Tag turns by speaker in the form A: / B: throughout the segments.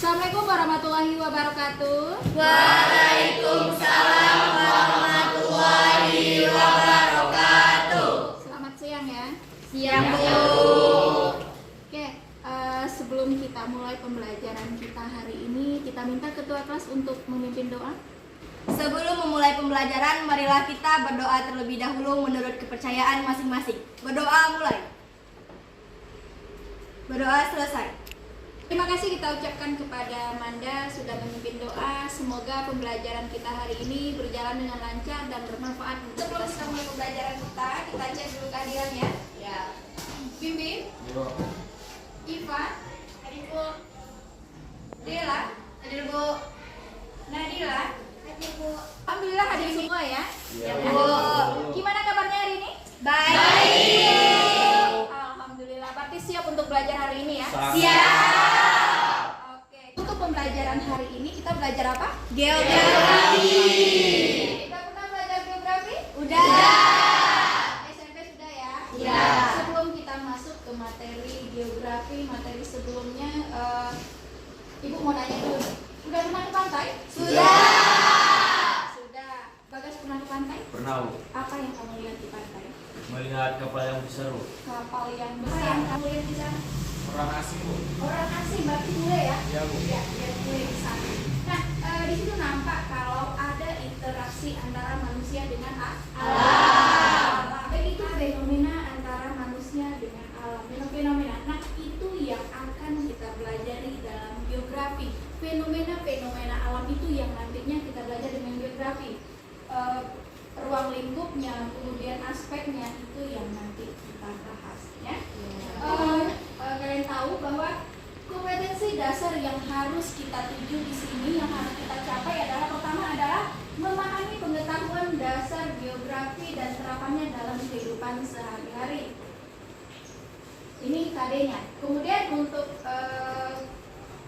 A: Assalamualaikum warahmatullahi wabarakatuh.
B: Waalaikumsalam warahmatullahi wabarakatuh.
A: Selamat siang ya.
B: Siang, Bu.
A: Oke, sebelum kita mulai pembelajaran kita hari ini, kita minta ketua kelas untuk memimpin doa.
B: Sebelum memulai pembelajaran, marilah kita berdoa terlebih dahulu menurut kepercayaan masing-masing. Berdoa mulai. Berdoa selesai.
A: Terima kasih kita ucapkan kepada Manda sudah memimpin doa. Semoga pembelajaran kita hari ini berjalan dengan lancar dan bermanfaat untuk kita. Sebelum kita mulai pembelajaran kita cek dulu kehadiran ya.
B: Ya.
A: Bim Bim, Iva, hadir Bu. Dela,
B: Hadir, Bu.
A: Nadila,
B: Hadir, Bu.
A: alhamdulillah hadir semua ya.
B: Ya, Bu.
A: Gimana kabarnya hari ini?
B: Baik.
A: Alhamdulillah. Berarti siap untuk belajar hari ini ya?
B: Siap.
A: Oke. Untuk pembelajaran hari ini kita belajar apa?
B: Geografi.
A: Kita pernah belajar geografi?
B: Udah.
A: SMP sudah ya?
B: Ya.
A: Sebelum kita masuk ke materi geografi, materi sebelumnya, Ibu mau nanya dulu. Udah pernah ke pantai?
B: Sudah.
A: Sudah. Bagas pernah ke pantai?
C: Pernah, Bu.
A: Apa yang kamu lihat di pantai?
C: Melihat kapal yang besar, Bu.
A: Kapal yang besar yang kamu lihat di sana?
C: Orang asing, Bu.
A: Orang asing, berarti bule ya?
C: Iya, Bu.
A: Ya, lihat bule di sana. Nah, di situ nampak kalau ada interaksi antara manusia dengan alam. Itu fenomena antara manusia dengan alam. Fenomena. Nah, itu yang akan kita pelajari dalam geografi. Fenomena-fenomena alam itu yang nantinya kita belajar dengan geografi. Ruang lingkupnya, kemudian aspeknya itu yang nanti kita bahas ya. Kalian tahu bahwa kompetensi dasar yang harus kita tuju di sini, yang harus kita capai adalah pertama adalah memahami pengetahuan dasar geografi dan terapannya dalam kehidupan sehari-hari. Ini KD-nya. Kemudian untuk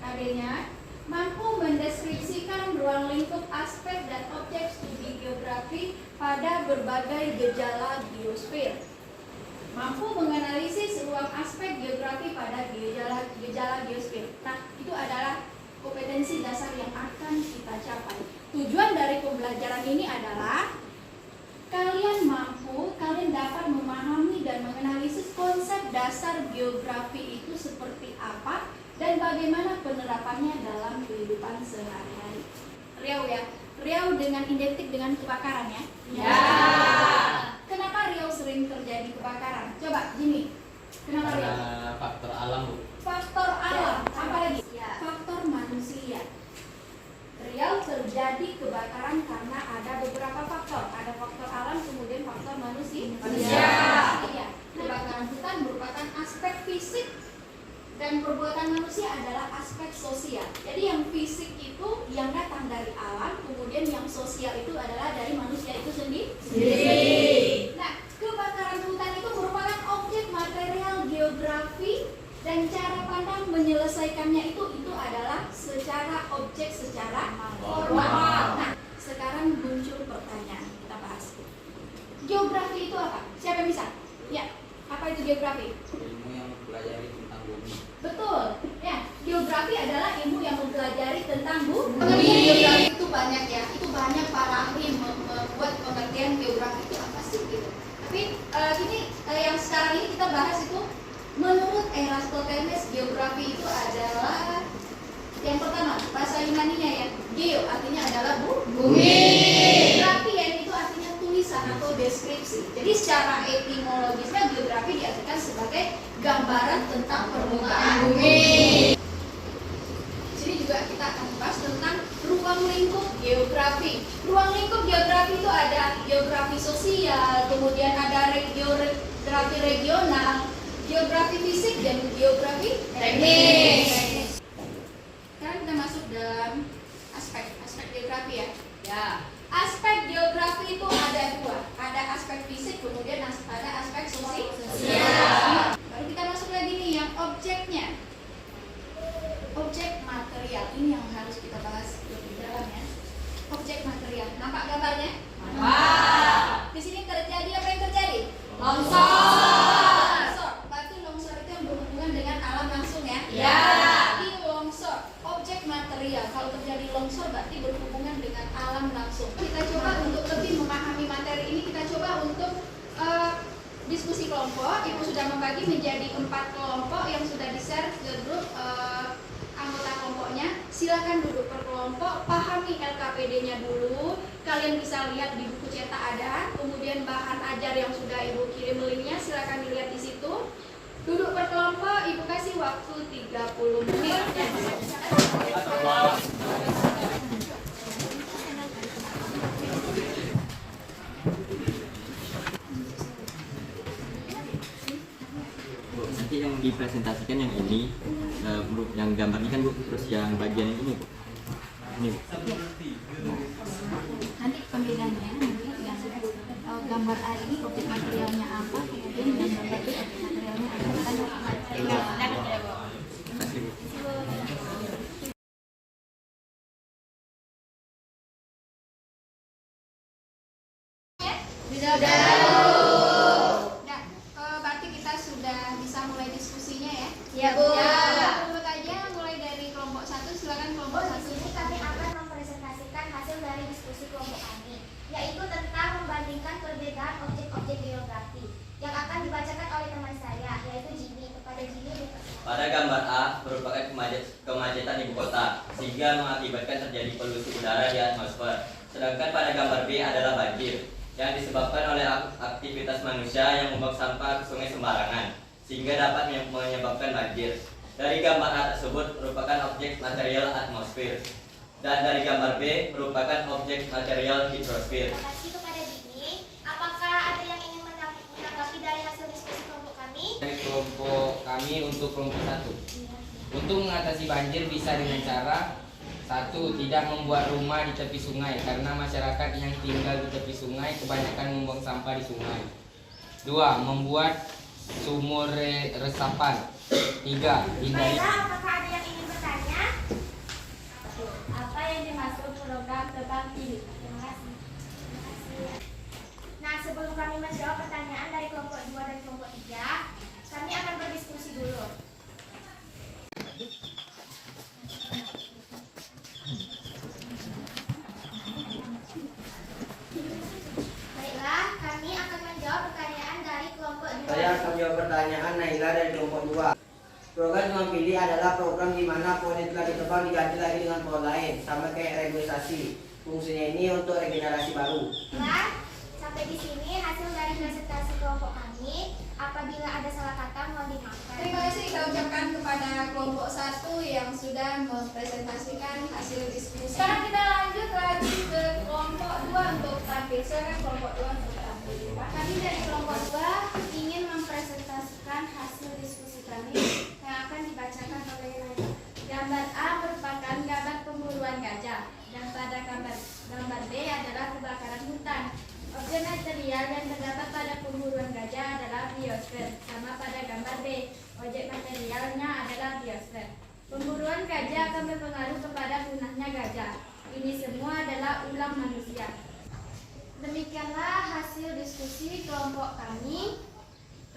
A: KD-nya mampu mendeskripsikan ruang lingkup aspek dan objek studi geografi pada berbagai gejala geosfer. Mampu menganalisis ruang aspek geografi pada gejala geosfer. Nah, itu adalah kompetensi dasar yang akan kita capai. Tujuan dari pembelajaran ini adalah kalian dapat memahami dan menganalisis konsep dasar geografi itu seperti apa dan bagaimana penerapannya dalam kehidupan sehari-hari. Riau ya, Riau dengan identik dengan kebakaran ya.
B: Ya.
A: Kenapa Riau sering terjadi kebakaran? Coba Jimmy, kenapa Riau?
C: Karena faktor alam, Bu.
A: Faktor alam, apa lagi?
B: Ya.
A: Faktor manusia. Riau terjadi kebakaran karena ada beberapa faktor. Ada faktor alam, kemudian faktor manusia. Iya. Kebakaran hutan merupakan aspek fisik dan perbuatan manusia adalah aspek sosial. Jadi yang fisik itu yang datang dari alam, kemudian yang sosial itu adalah dari manusia itu sendiri. Nah, kebakaran hutan itu merupakan objek material geografi dan cara pandang menyelesaikannya itu adalah secara objek, secara formal. Nah, sekarang muncul pertanyaan, kita bahas. Geografi itu apa? Siapa yang bisa? Ya, apa itu geografi?
C: Ilmu yang mempelajari tentang bumi.
A: Betul, ya. Geografi adalah ilmu yang mempelajari tentang bumi. Geografi itu banyak ya, itu banyak para ahli membuat pengertian geografi itu apa sih gitu. Tapi yang sekarang ini kita bahas itu menurut Eratosthenes geografi itu adalah yang pertama bahasa Yunaninya ya, geo artinya adalah bumi. Graphian itu artinya tulisan atau deskripsi. Jadi secara etimologisnya geografi diartikan sebagai gambaran tentang permukaan bumi. Di sini juga kita akan bahas tentang ruang lingkup geografi. Ruang lingkup geografi itu ada geografi sosial, kemudian ada geografi regional, geografi fisik, dan geografi teknis. Sekarang kita masuk dalam aspek geografi ya.
B: Ya.
A: Aspek geografi itu ada dua, ada aspek fisik, kemudian ada aspek
B: Sosial.
A: Baru kita masuk lagi nih yang objeknya. Objek material ini yang harus kita bahas lebih dalam ya. Objek material, nampak gambarnya?
B: Nampak.
A: Di sini terjadi apa yang terjadi?
B: Longsor.
A: Longsor. Berarti longsor itu yang berhubungan dengan alam langsung ya.
B: Ya.
A: kelompok. Ibu sudah membagi menjadi 4 kelompok yang sudah di-share ke grup anggota kelompoknya. Silakan duduk per kelompok, pahami LKPD-nya dulu. Kalian bisa lihat di buku cetak ada, kemudian bahan ajar yang sudah Ibu kirim linknya, silakan dilihat di situ. Duduk per kelompok, Ibu kasih waktu 30 menit.
D: Bu, nanti yang dipresentasikan yang ini, Bu, yang gambar ini kan Bu, terus yang bagian ini Bu. Ini Bu.
B: Nanti pembedanya gambar A ini objek materialnya apa, kemudian gambar B objek materialnya apa.
D: Kasih Bu.
A: Nah, berarti kita sudah bisa mulai diskusinya ya.
B: Iya, Bu.
A: Urut aja mulai dari kelompok 1, silakan kelompok 1.
E: Di sini kami akan mempresentasikan hasil dari diskusi kelompok kami, yaitu tentang membandingkan perbedaan objek-objek geografi yang akan dibacakan oleh teman saya, yaitu Jimmy. Kepada Jimmy dipersilakan.
D: Pada gambar A merupakan kemacetan ibu kota sehingga mengakibatkan terjadi polusi udara di atmosfer. Sedangkan pada gambar B adalah banjir yang disebabkan oleh aktivitas manusia yang membuang sampah ke sungai sembarangan sehingga dapat menyebabkan banjir. Dari gambar A tersebut merupakan objek material atmosfer dan dari gambar B merupakan objek material hidrosfer.
E: Terima kasih kepada Jimmy. Apakah ada yang ingin menanggapi dari hasil diskusi kelompok kami?
F: Dari kelompok kami untuk kelompok 1. Untuk mengatasi banjir bisa dengan cara 1. Tidak membuat rumah di tepi sungai karena masyarakat yang tinggal di tepi sungai kebanyakan membuang sampah di sungai. 2. Membuat sumur resapan. 3. Hindari.
E: Baiklah, apakah ada yang ingin bertanya?
B: Apa yang dimaksud program tebang pilih?
E: Terima kasih. Nah, sebelum kami menjawab pertanyaan dari kelompok 2 dan kelompok 3, kami akan berdiskusi dulu. Baiklah, kami akan menjawab pertanyaan dari kelompok 2.
G: Saya akan jawab pertanyaan Naila dari kelompok 2. Program tebang pilih adalah program di mana pohon yang telah ditebang diganti lagi dengan pohon lain, sama kayak reboisasi. Fungsinya ini untuk regenerasi baru.
E: Baiklah, sampai di sini hasil dari presentasi kelompok kami. Apabila ada salah kata, mohon dimaafkan.
A: Terima kasih kita ucapkan kepada kelompok 1 yang sudah mempresentasikan hasil diskusi. Sekarang kita lanjut lagi ke kelompok 2 untuk tampil. Silakan kelompok 2 untuk tampil.
E: Kami dari kelompok 2 ingin mempresentasikan hasil diskusi kami yang akan dibacakan oleh Naila.
B: Gambar A merupakan gambar pemburuan gajah dan pada gambar B adalah kebakaran hutan. Objek material yang terdapat pada pemburuan gajah adalah biosfer, sama pada gambar B. Objek materialnya adalah biosfer. Pemburuan gajah akan berpengaruh kepada punahnya gajah. Ini semua adalah ulah manusia.
E: Demikianlah hasil diskusi kelompok kami.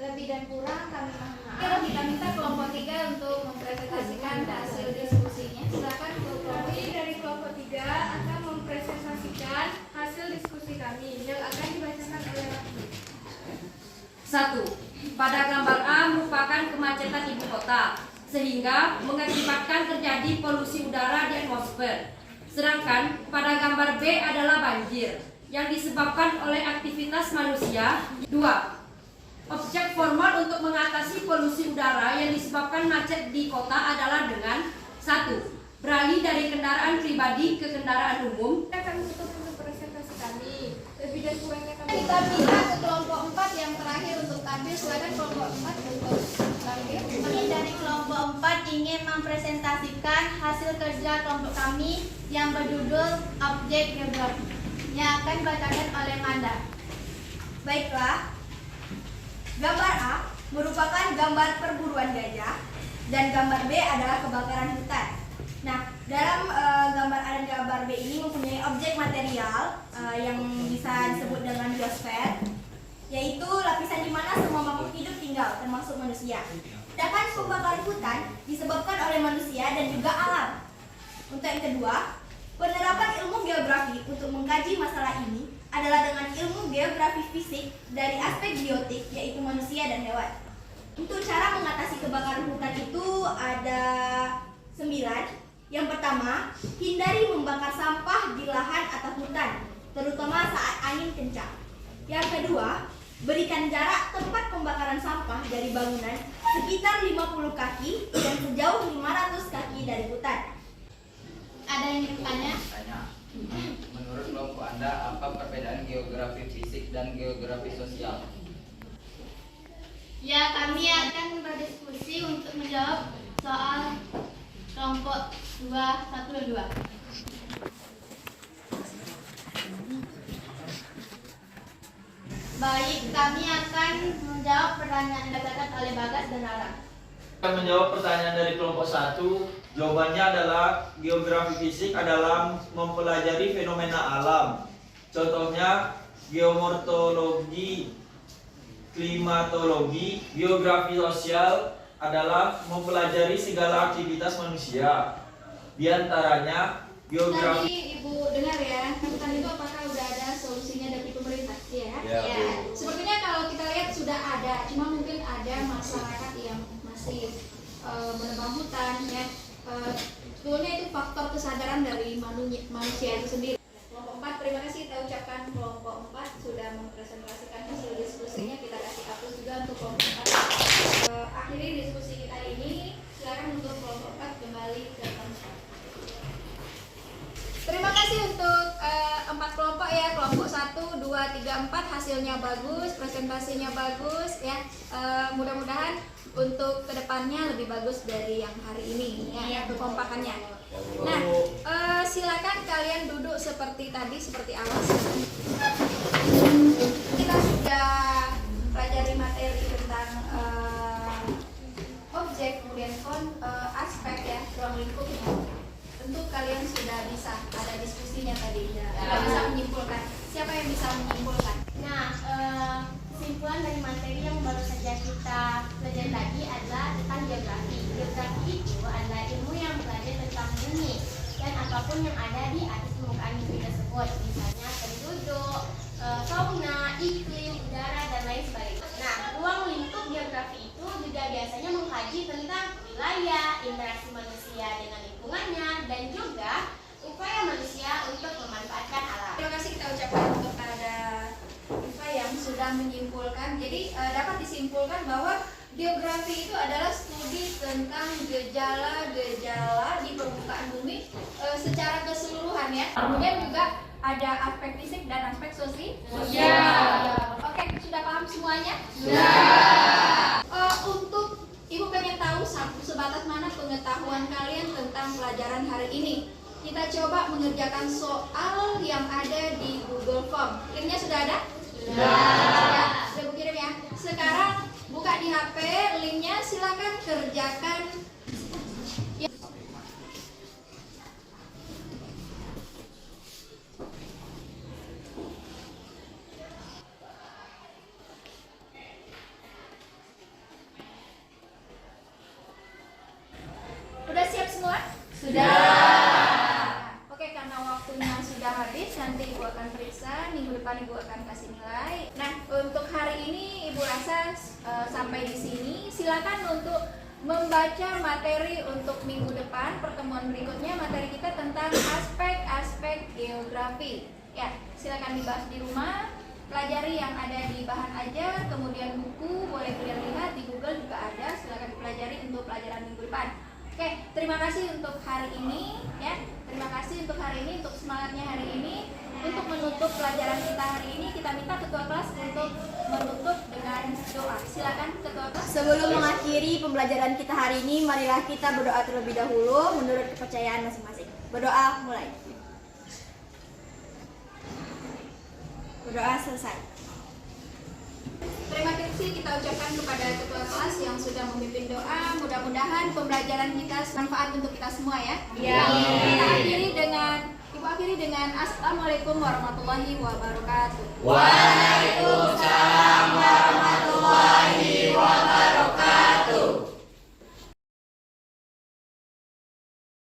E: Lebih dan kurang kami mohon maaf.
A: Oke, kita minta kelompok 3 untuk mempresentasikan hasil diskusinya. Silakan kelompok
B: Kami dari kelompok 3 akan mempresentasikan hasil diskusi kami yang akan dibacakan oleh Raffi.
H: 1. Pada gambar A merupakan kemacetan ibu kota sehingga mengakibatkan terjadi polusi udara di atmosfer. Sedangkan pada gambar B adalah banjir yang disebabkan oleh aktivitas manusia. 2. Objek formal untuk mengatasi polusi udara yang disebabkan macet di kota adalah dengan 1. Beralih dari kendaraan pribadi ke kendaraan umum.
B: Kita akan tutup untuk presentasi kami. Lebih dan kurangnya kami
A: kita pindah ke kelompok 4 yang terakhir untuk tampil. Silakan kelompok 4 untuk tampil.
B: Kami dari kelompok 4 ingin mempresentasikan hasil kerja kelompok kami yang berjudul Objek Geografi yang akan dibacakan oleh Manda. Baiklah, gambar A merupakan gambar perburuan gajah dan gambar B adalah kebakaran hutan. Nah, dalam gambar A dan gambar B ini mempunyai objek material yang bisa disebut dengan biosfer, yaitu lapisan di mana semua makhluk hidup tinggal, termasuk manusia. Sedangkan pembakaran hutan disebabkan oleh manusia dan juga alam. Untuk yang kedua, penerapan ilmu geografi untuk mengkaji masalah ini adalah dengan ilmu geografi fisik dari aspek biotik, yaitu manusia dan hewan. Untuk cara mengatasi kebakaran hutan itu ada 9. Yang pertama, hindari membakar sampah di lahan atau hutan, terutama saat angin kencang. Yang kedua, berikan jarak tempat pembakaran sampah dari bangunan sekitar 50 kaki dan sejauh 500 kaki dari hutan. Ada yang ingin bertanya?
F: Menurut kelompok Anda, apa perbedaan geografi fisik dan geografi sosial?
B: Ya, kami akan berdiskusi untuk menjawab soal kelompok 1 dan 2. Baik, kami akan menjawab pertanyaan yang diajukan oleh Bagas dan Ara.
I: Akan menjawab pertanyaan dari kelompok 1. Jawabannya adalah geografi fisik adalah mempelajari fenomena alam. Contohnya geomorfologi, klimatologi. Geografi sosial adalah mempelajari segala aktivitas manusia. Di antaranya geografi.
A: Tadi Ibu dengar ya, hutan itu apakah udah ada solusinya dari pemerintah? Ya. Sepertinya kalau kita lihat sudah ada, cuma mungkin ada masyarakat yang masih menebang hutan ya. Sebetulnya itu faktor kesadaran dari manusia itu sendiri. Kelompok 4, terima kasih kita ucapkan kelompok 4 sudah mempresentasikan hasil diskusinya. Kita kasih hapus juga untuk kelompok 4. Akhiri diskusi kita ini. Silakan untuk kelompok 4 kembali ke tempat. Terima kasih untuk 4 kelompok ya. Kelompok 1, 2, 3, 4 hasilnya bagus, presentasinya bagus ya. Mudah-mudahan untuk kedepannya lebih bagus dari yang hari ini ya, kekompakannya. Nah, silakan kalian duduk seperti tadi, seperti awas. Kita sudah pelajari materi tentang objek, kemudian aspek ya, ruang lingkupnya. Tentu kalian sudah bisa ada diskusinya tadi, sudah bisa menyimpulkan. Siapa yang bisa menyimpulkan?
E: Nah, kesimpulan dari materi yang baru saja kita pelajari tadi adalah tentang geografi. Geografi itu adalah ilmu yang belajar tentang bumi dan apapun yang ada di atas permukaan bumi tersebut, misalnya penduduk, fauna, iklim, udara, dan lain sebagainya. Nah, ruang lingkup geografi itu juga biasanya mengkaji tentang wilayah, interaksi manusia dengan lingkungannya, dan juga upaya manusia untuk memanfaatkan alam.
A: Terima kasih kita ucapkan untuk ada yang sudah menyimpulkan. Jadi dapat disimpulkan bahwa geografi itu adalah studi tentang gejala-gejala di permukaan bumi secara keseluruhan ya. Kemudian juga ada aspek fisik dan aspek sosial. Oke, sudah paham semuanya? Sudah. Untuk Ibu pengen tahu sebatas mana pengetahuan kalian tentang pelajaran hari ini. Kita coba mengerjakan soal yang ada di Google Form. Linknya sudah ada? Sudah Bu kirim ya. Sekarang buka di HP linknya, silakan kerjakan. Udah siap semua? Sudah. Oke, karena waktunya sudah habis, nanti Ibu akan periksa, minggu depan Ibu akan kasih nilai. Nah, untuk hari ini Ibu rasa sampai di sini. Silakan untuk membaca materi untuk minggu depan, pertemuan berikutnya materi kita tentang aspek-aspek geografi. Ya, silakan dibahas di rumah, pelajari yang ada di bahan aja, kemudian buku boleh kalian lihat di Google juga ada, silakan dipelajari untuk pelajaran minggu depan. Oke, terima kasih untuk hari ini ya. Terima kasih untuk hari ini, untuk semangatnya hari ini. Untuk menutup pelajaran kita hari ini, kita minta ketua kelas untuk menutup dengan doa. Silakan ketua kelas.
B: Sebelum mengakhiri pembelajaran kita hari ini, marilah kita berdoa terlebih dahulu menurut kepercayaan masing-masing. Berdoa mulai. Berdoa selesai.
A: Terima kasih kita ucapkan kepada ketua kelas yang sudah memimpin doa. Mudah-mudahan pembelajaran kita bermanfaat untuk kita semua ya. Kita Ibu akhiri dengan Assalamualaikum warahmatullahi wabarakatuh.
F: Waalaikumsalam warahmatullahi wabarakatuh.